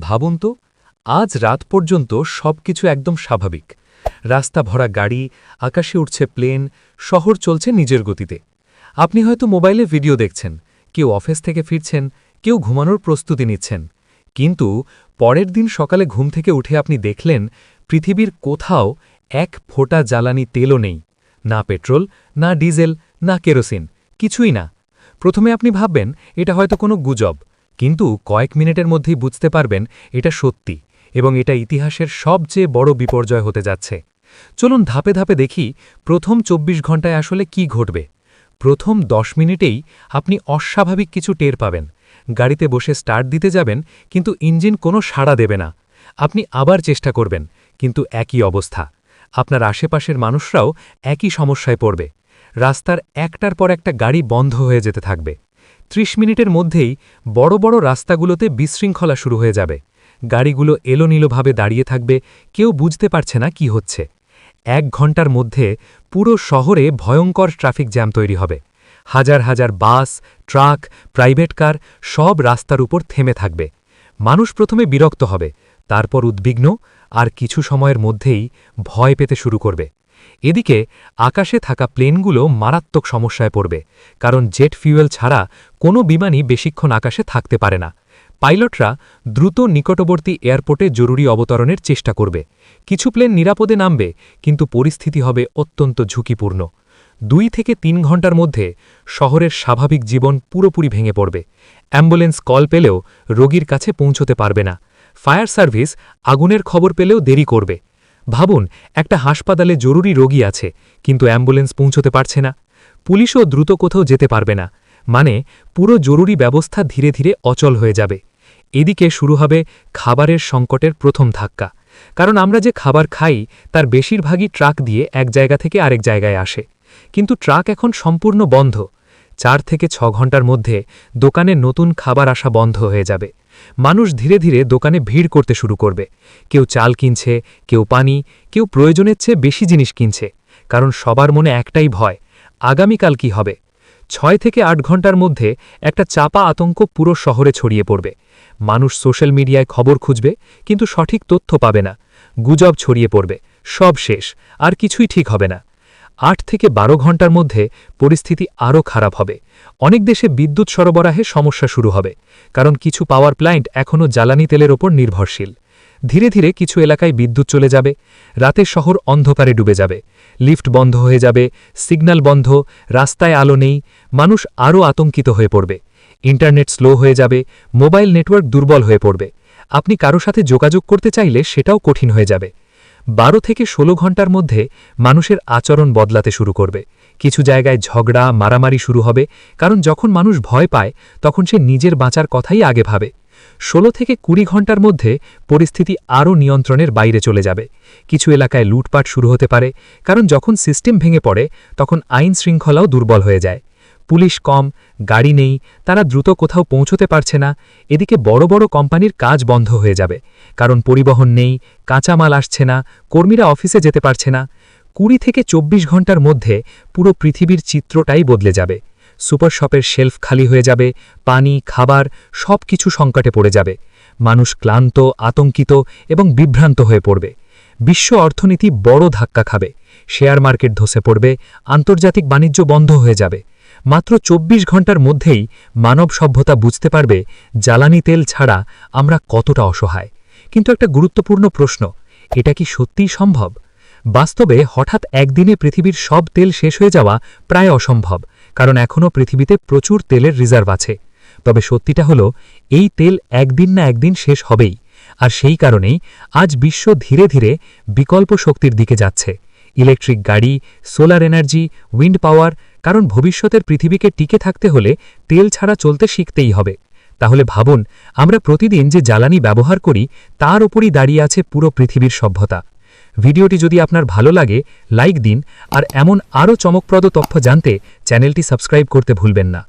ভাবুন তো, আজ রাত পর্যন্ত সবকিছু একদম স্বাভাবিক। রাস্তা ভরা গাড়ি, আকাশে উঠছে প্লেন, শহর চলছে নিজের গতিতে। আপনি হয়তো মোবাইলে ভিডিও দেখছেন, কেউ অফিস থেকে ফিরছেন, কেউ ঘুমানোর প্রস্তুতি নিচ্ছেন। কিন্তু পরের দিন সকালে ঘুম থেকে উঠে আপনি দেখলেন পৃথিবীর কোথাও এক ফোঁটা জ্বালানি তেলও নেই। না পেট্রোল, না ডিজেল, না কেরোসিন, কিছুই না। প্রথমে আপনি ভাববেন এটা হয়তো কোনো গুজব, কিন্তু কয়েক মিনিটের মধ্যেই বুঝতে পারবেন এটা সত্যি, এবং এটা ইতিহাসের সবচেয়ে বড় বিপর্যয় হতে যাচ্ছে। চলুন ধাপে ধাপে দেখি প্রথম ২৪ ঘন্টায় আসলে কি ঘটবে। প্রথম ১০ মিনিটেই আপনি অস্বাভাবিক কিছু টের পাবেন। গাড়িতে বসে স্টার্ট দিতে যাবেন, কিন্তু ইঞ্জিন কোনো সাড়া দেবে না। আপনি আবার চেষ্টা করবেন, কিন্তু একই অবস্থা। আপনার আশেপাশের মানুষরাও একই সমস্যায় পড়বে। রাস্তার একটার পর একটা গাড়ি বন্ধ হয়ে যেতে থাকবে। ৩০ মিনিটের মধ্যেই বড় বড় রাস্তাগুলোতে বিশৃঙ্খলা শুরু হয়ে যাবে। গাড়িগুলো এলোনিলোভাবে দাঁড়িয়ে থাকবে, কেউ বুঝতে পারছে না কি হচ্ছে। ১ ঘণ্টার মধ্যে পুরো শহরে ভয়ঙ্কর ট্রাফিক জ্যাম তৈরি হবে। হাজার হাজার বাস, ট্রাক, প্রাইভেট কার সব রাস্তার উপর থেমে থাকবে। মানুষ প্রথমে বিরক্ত হবে, তারপর উদ্বিগ্ন, আর কিছু সময়ের মধ্যেই ভয় পেতে শুরু করবে। এদিকে আকাশে থাকা প্লেনগুলো মারাত্মক সমস্যায় পড়বে, কারণ জেট ফিউয়েল ছাড়া কোনো বিমানই বেশিক্ষণ আকাশে থাকতে পারে না। পাইলটরা দ্রুত নিকটবর্তী এয়ারপোর্টে জরুরি অবতরণের চেষ্টা করবে। কিছু প্লেন নিরাপদে নামবে, কিন্তু পরিস্থিতি হবে অত্যন্ত ঝুঁকিপূর্ণ। ২ থেকে ৩ ঘণ্টার মধ্যে শহরের স্বাভাবিক জীবন পুরোপুরি ভেঙে পড়বে। অ্যাম্বুলেন্স কল পেলেও রোগীর কাছে পৌঁছতে পারবে না। ফায়ার সার্ভিস আগুনের খবর পেলেও দেরি করবে। ভাবুন, একটা হাসপাতালে জরুরি রোগী আছে, কিন্তু অ্যাম্বুলেন্স পৌঁছতে পারছে না। পুলিশও দ্রুত কোথাও যেতে পারবে না। মানে পুরো জরুরি ব্যবস্থা ধীরে ধীরে অচল হয়ে যাবে। এদিকে শুরু হবে খাবারের সংকটের প্রথম ধাক্কা, কারণ আমরা যে খাবার খাই তার বেশিরভাগই ট্রাক দিয়ে এক জায়গা থেকে আরেক জায়গায় আসে। কিন্তু ট্রাক এখন সম্পূর্ণ বন্ধ। ৪ থেকে ৬ ঘণ্টার মধ্যে দোকানে নতুন খাবার আসা বন্ধ হয়ে যাবে। মানুষ ধীরে ধীরে দোকানে ভিড় করতে শুরু করবে। কেউ চাল কিনছে, কেউ পানি, কেউ প্রয়োজনের চেয়ে বেশি জিনিস কিনছে, কারণ সবার মনে একটাই ভয়, আগামীকাল কি হবে। ৬ থেকে ৮ ঘণ্টার মধ্যে একটা চাপা আতঙ্ক পুরো শহরে ছড়িয়ে পড়বে। মানুষ সোশ্যাল মিডিয়ায় খবর খুঁজবে, কিন্তু সঠিক তথ্য পাবে না। গুজব ছড়িয়ে পড়বে, সব শেষ, আর কিছুই ঠিক হবে না। ৮ থেকে ১২ ঘণ্টার মধ্যে পরিস্থিতি আরও খারাপ হবে। অনেক দেশে বিদ্যুৎ সরবরাহে সমস্যা শুরু হবে, কারণ কিছু পাওয়ার প্ল্যান্ট এখনও জ্বালানি তেলের ওপর নির্ভরশীল। ধীরে ধীরে কিছু এলাকায় বিদ্যুৎ চলে যাবে, রাতে শহর অন্ধকারে ডুবে যাবে, লিফট বন্ধ হয়ে যাবে, সিগন্যাল বন্ধ, রাস্তায় আলো নেই। মানুষ আরও আতঙ্কিত হয়ে পড়বে। ইন্টারনেট স্লো হয়ে যাবে, মোবাইল নেটওয়ার্ক দুর্বল হয়ে পড়বে। আপনি কারো সাথে যোগাযোগ করতে চাইলে সেটাও কঠিন হয়ে যাবে। ১২ থেকে ১৬ ঘণ্টার মধ্যে মানুষের আচরণ বদলাতে শুরু করবে। কিছু জায়গায় ঝগড়া, মারামারি শুরু হবে, কারণ যখন মানুষ ভয় পায় তখন সে নিজের বাঁচার কথাই আগে ভাবে। ১৬ থেকে ২০ ঘণ্টার মধ্যে পরিস্থিতি আরও নিয়ন্ত্রণের বাইরে চলে যাবে। কিছু এলাকায় লুটপাট শুরু হতে পারে, কারণ যখন সিস্টেম ভেঙে পড়ে তখন আইন শৃঙ্খলাও দুর্বল হয়ে যায়। পুলিশ কম, গাড়ি নেই, তারা দ্রুত কোথাও পৌঁছতে পারছে না। এদিকে বড় বড় কোম্পানির কাজ বন্ধ হয়ে যাবে, কারণ পরিবহন নেই, কাঁচামাল আসছে না, কর্মীরা অফিসে যেতে পারছে না। ২০ থেকে ২৪ ঘণ্টার মধ্যে পুরো পৃথিবীর চিত্রটাই বদলে যাবে। সুপার শপের শেলফ খালি হয়ে যাবে, পানি, খাবার সব কিছু সংকটে পড়ে যাবে। মানুষ ক্লান্ত, আতঙ্কিত এবং বিভ্রান্ত হয়ে পড়বে। বিশ্ব অর্থনীতি বড় ধাক্কা খাবে, শেয়ার মার্কেট ধসে পড়বে, আন্তর্জাতিক বাণিজ্য বন্ধ হয়ে যাবে। মাত্র ২৪ ঘণ্টার মধ্যেই মানব সভ্যতা বুঝতে পারবে জ্বালানি তেল ছাড়া আমরা কতটা অসহায়। কিন্তু একটা গুরুত্বপূর্ণ প্রশ্ন, এটা কি সত্যিই সম্ভব? বাস্তবে হঠাৎ একদিনে পৃথিবীর সব তেল শেষ হয়ে যাওয়া প্রায় অসম্ভব, কারণ এখনও পৃথিবীতে প্রচুর তেলের রিজার্ভ আছে। তবে সত্যিটা হলো, এই তেল একদিন না একদিন শেষ হবেই। আর সেই কারণেই আজ বিশ্ব ধীরে ধীরে বিকল্প শক্তির দিকে যাচ্ছে। ইলেকট্রিক গাড়ি, সোলার এনার্জি, উইন্ড পাওয়ার, কারণ ভবিষ্যতের পৃথিবীকে টিকে থাকতে হলে তেল ছাড়া চলতে শিখতেই হবে। তাহলে ভাবুন, আমরা প্রতিদিন যে জ্বালানি ব্যবহার করি তার ওপরই দাঁড়িয়ে আছে পুরো পৃথিবীর সভ্যতা। ভিডিওটি যদি আপনার ভালো লাগে লাইক দিন, আর এমন আরও চমকপ্রদ তথ্য জানতে চ্যানেলটি সাবস্ক্রাইব করতে ভুলবেন না।